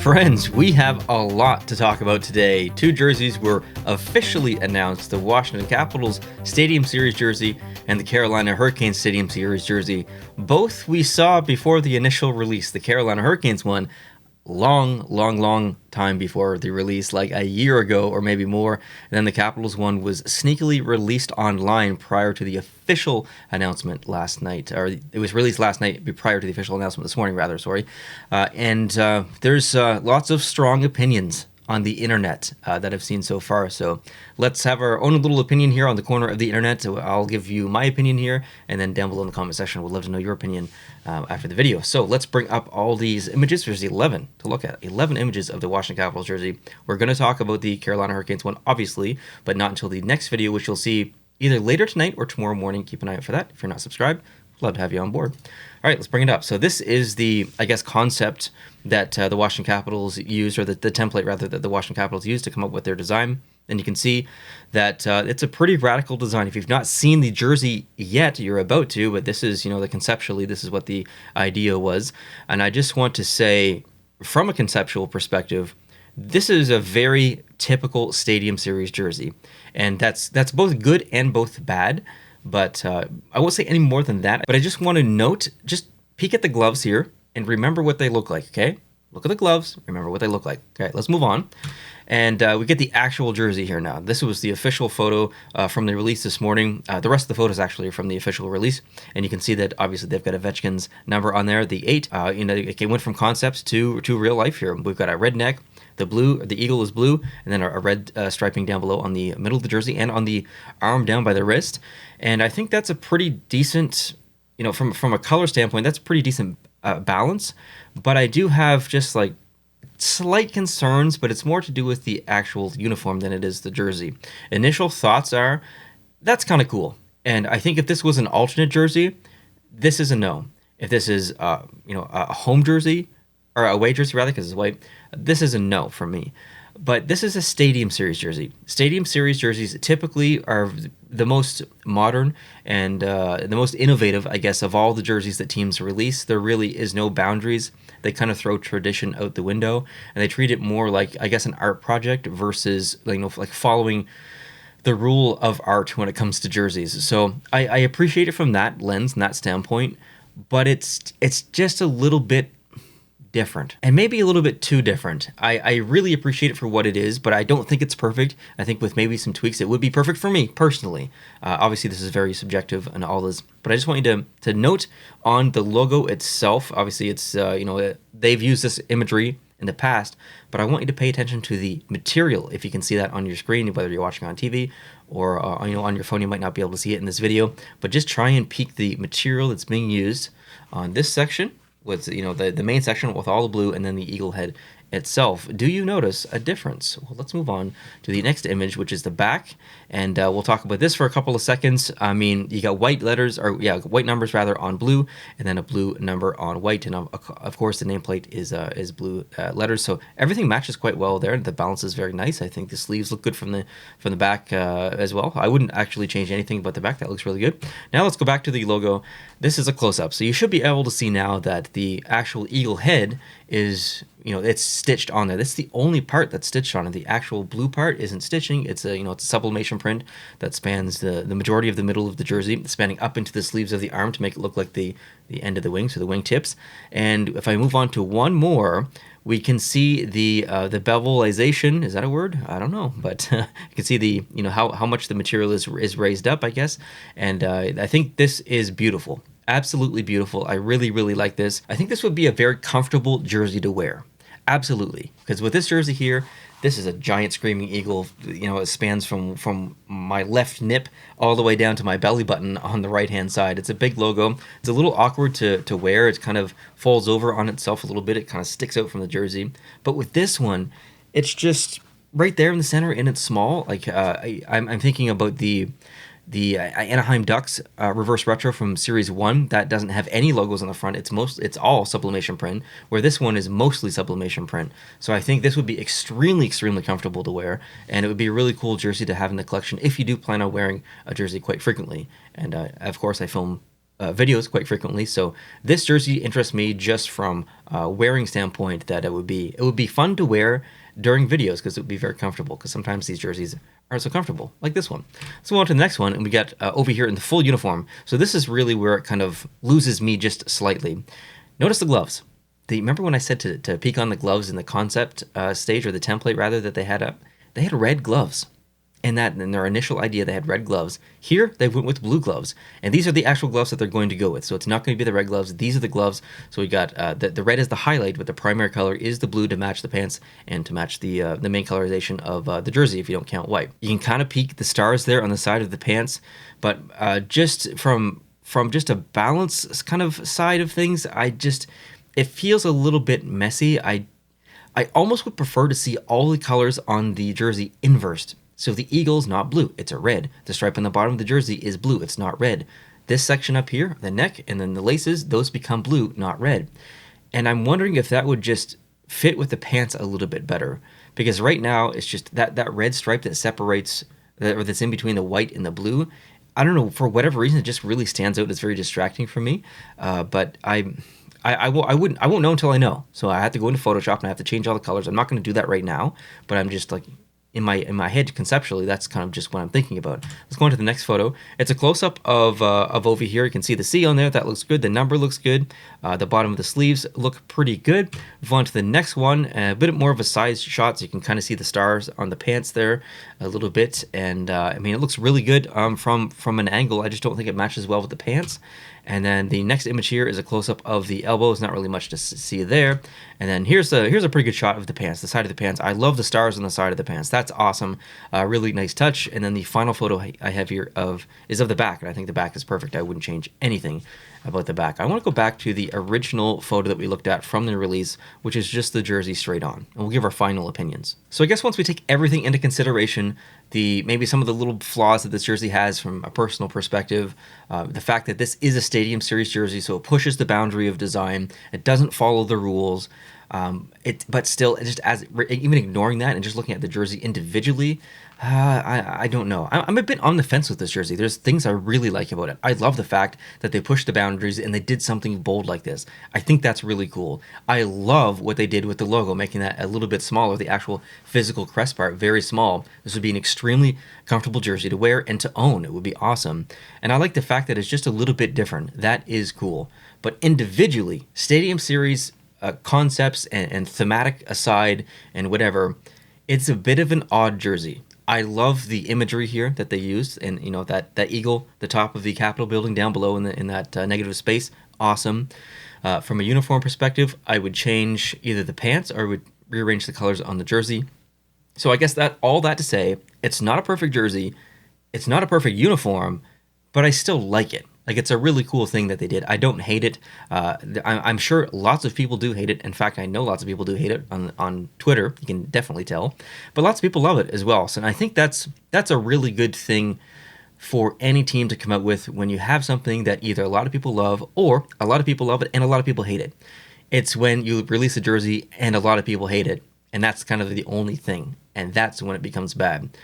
Friends, we have a lot to talk about today. Two jerseys were officially announced, the Washington Capitals Stadium Series jersey and the Carolina Hurricanes Stadium Series jersey. Both we saw before the initial release. The Carolina Hurricanes one long time before the release, like a year ago or maybe more. And then the Capitals one was sneakily released online prior to the official announcement last night, or it was released last night prior to the official announcement this morning, rather, sorry. And there's lots of strong opinions on the internet that I've seen so far. So let's have our own little opinion here on the corner of the internet. So I'll give you my opinion here, and then down below in the comment section, we'd love to know your opinion after the video. So let's bring up all these images. There's 11 to look at. 11 images of the Washington Capitals jersey. We're going to talk about the Carolina Hurricanes one, obviously, but not until the next video, which you'll see either later tonight or tomorrow morning. Keep an eye out for that. If you're not subscribed, love to have you on board. All right, let's bring it up. So this is the, I guess, concept that the Washington Capitals used, or the template, rather, that the Washington Capitals used to come up with their design. And you can see that it's a pretty radical design. If you've not seen the jersey yet, you're about to, but this is, conceptually, this is what the idea was. And I just want to say, from a conceptual perspective, this is a very typical Stadium Series jersey. And that's both good and both bad. But I won't say any more than that. But I just want to note, just peek at the gloves here and remember what they look like, okay? Look at the gloves, remember what they look like. Okay, let's move on. And we get the actual jersey here now. This was the official photo from the release this morning. The rest of the photos actually are from the official release. And you can see that obviously they've got Ovechkin's number on there, the 8. It went from concepts to real life here. We've got a red neck. The eagle is blue, and then a red striping down below on the middle of the jersey and on the arm down by the wrist. And I think that's a pretty decent, from a color standpoint, that's a pretty decent balance. But I do have just like slight concerns, but it's more to do with the actual uniform than it is the jersey. Initial thoughts are, that's kind of cool. And I think if this was an alternate jersey, this is a no. If this is, a home jersey, or away jersey rather, because it's white, this is a no for me. But this is a Stadium Series jersey. Stadium Series jerseys typically are the most modern and the most innovative, I guess, of all the jerseys that teams release. There really is no boundaries. They kind of throw tradition out the window, and they treat it more like, I guess, an art project versus, like following the rule of art when it comes to jerseys. So I appreciate it from that lens and that standpoint, but it's just a little bit different, and maybe a little bit too different. I really appreciate it for what it is, but I don't think it's perfect. I think with maybe some tweaks, it would be perfect for me personally. Obviously, this is very subjective and all this, but I just want you to note on the logo itself. Obviously, it's they've used this imagery in the past, but I want you to pay attention to the material. If you can see that on your screen, whether you're watching on TV or on your phone, you might not be able to see it in this video, but just try and peek the material that's being used on this section, with the main section with all the blue, and then the eagle head itself. Do you notice a difference? Well, let's move on to the next image, which is the back, and we'll talk about this for a couple of seconds. I mean, you got white numbers rather on blue, and then a blue number on white, and of course the nameplate is blue letters. So everything matches quite well there. The balance is very nice. I think the sleeves look good from the back as well. I wouldn't actually change anything but the back. That looks really good. Now let's go back to the logo. This is a close-up, so you should be able to see now that the actual eagle head is, it's stitched on there. That's the only part that's stitched on it. The actual blue part isn't stitching. It's a sublimation print that spans the majority of the middle of the jersey, spanning up into the sleeves of the arm to make it look like the end of the wing, so the wing tips. And if I move on to one more, we can see the bevelization. Is that a word? I don't know, but you can see the how much the material is raised up, I guess. And I think this is beautiful. Absolutely beautiful. I really like this. I think this would be a very comfortable jersey to wear. Absolutely. Because with this jersey here, this is a giant screaming eagle. It spans from my left nip all the way down to my belly button on the right-hand side. It's a big logo. It's a little awkward to wear. It kind of folds over on itself a little bit. It kind of sticks out from the jersey. But with this one, it's just right there in the center, and it's small. Like I'm thinking about the Anaheim Ducks reverse retro from Series 1 that doesn't have any logos on the front. It's all sublimation print, where this one is mostly sublimation print. So I think this would be extremely comfortable to wear, and it would be a really cool jersey to have in the collection if you do plan on wearing a jersey quite frequently. And of course, I film videos quite frequently. So this jersey interests me just from wearing standpoint, that it would be fun to wear during videos because it would be very comfortable, because sometimes these jerseys aren't so comfortable, like this one. So we'll on to the next one, and we got over here in the full uniform. So this is really where it kind of loses me just slightly. Notice the gloves. Remember when I said to peek on the gloves in the concept stage, or the template rather, that they had up? They had red gloves. In their initial idea, they had red gloves. Here, they went with blue gloves. And these are the actual gloves that they're going to go with. So it's not going to be the red gloves. These are the gloves. So we got the red is the highlight, but the primary color is the blue to match the pants and to match the main colorization of the jersey, if you don't count white. You can kind of peek the stars there on the side of the pants, but just from just a balance kind of side of things, it feels a little bit messy. I almost would prefer to see all the colors on the jersey inversed. So the eagle's not blue, it's a red. The stripe on the bottom of the jersey is blue, it's not red. This section up here, the neck, and then the laces, those become blue, not red. And I'm wondering if that would just fit with the pants a little bit better. Because right now, it's just that red stripe that separates, or that's in between the white and the blue. I don't know, for whatever reason, it just really stands out. It's very distracting for me. But I won't know until I know. So I have to go into Photoshop and I have to change all the colors. I'm not going to do that right now, but I'm just like, in my head conceptually, that's kind of just what I'm thinking about. Let's go on to the next photo. It's a close-up of over here. You can see the C on there. That looks good. The number looks good. The bottom of the sleeves look pretty good. Move on to the next one. A bit more of a size shot, so you can kind of see the stars on the pants there a little bit. And I mean, it looks really good from an angle. I just don't think it matches well with the pants. And then the next image here is a close-up of the elbows. Not really much to see there. And then here's a pretty good shot of the pants, the side of the pants. I love the stars on the side of the pants. That's awesome. Really nice touch. And then the final photo I have here is of the back, and I think the back is perfect. I wouldn't change anything about the back. I want to go back to the original photo that we looked at from the release, which is just the jersey straight on, and we'll give our final opinions. So I guess once we take everything into consideration, maybe some of the little flaws that this jersey has from a personal perspective, the fact that this is a Stadium Series jersey, so it pushes the boundary of design. It doesn't follow the rules. But still, even ignoring that and just looking at the jersey individually, I don't know. I'm a bit on the fence with this jersey. There's things I really like about it. I love the fact that they pushed the boundaries and they did something bold like this. I think that's really cool. I love what they did with the logo, making that a little bit smaller, the actual physical crest part, very small. This would be an extremely comfortable jersey to wear and to own. It would be awesome. And I like the fact that it's just a little bit different. That is cool. But individually, Stadium Series concepts and thematic aside and whatever, it's a bit of an odd jersey. I love the imagery here that they used, and you know that eagle, the top of the Capitol building down below in that negative space, awesome. From a uniform perspective, I would change either the pants or I would rearrange the colors on the jersey. So I guess all that to say, it's not a perfect jersey, it's not a perfect uniform, but I still like it. Like, it's a really cool thing that they did. I don't hate it. I'm sure lots of people do hate it. In fact, I know lots of people do hate it on Twitter. You can definitely tell. But lots of people love it as well. So I think that's a really good thing for any team to come out with when you have something that either a lot of people love or a lot of people love it and a lot of people hate it. It's when you release a jersey and a lot of people hate it. And that's kind of the only thing. And that's when it becomes bad.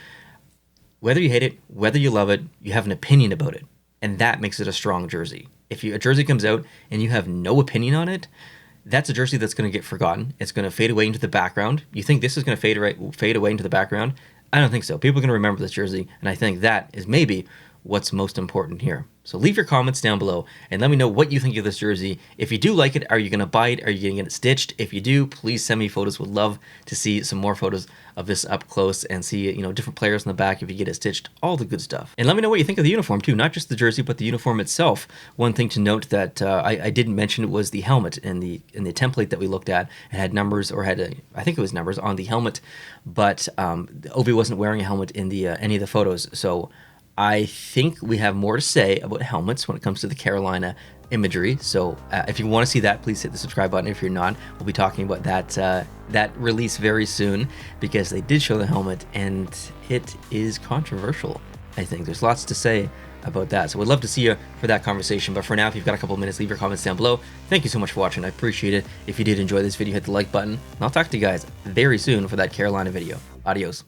Whether you hate it, whether you love it, you have an opinion about it. And that makes it a strong jersey. If a jersey comes out and you have no opinion on it, that's a jersey that's going to get forgotten. It's going to fade away into the background. You think this is going to fade away into the background? I don't think so. People are going to remember this jersey, and I think that is maybe what's most important here. So leave your comments down below and let me know what you think of this jersey. If you do like it, are you going to buy it? Are you going to get it stitched? If you do, please send me photos. Would love to see some more photos of this up close and see, different players in the back if you get it stitched, all the good stuff. And let me know what you think of the uniform too, not just the jersey, but the uniform itself. One thing to note that I didn't mention was the helmet in the template that we looked at. It had numbers, or I think it was numbers on the helmet, but Ovi wasn't wearing a helmet in any of the photos. So I think we have more to say about helmets when it comes to the Carolina imagery. So if you want to see that, please hit the subscribe button. If you're not, we'll be talking about that release very soon, because they did show the helmet and it is controversial. I think there's lots to say about that. So we'd love to see you for that conversation. But for now, if you've got a couple of minutes, leave your comments down below. Thank you so much for watching. I appreciate it. If you did enjoy this video, hit the like button. And I'll talk to you guys very soon for that Carolina video. Adios.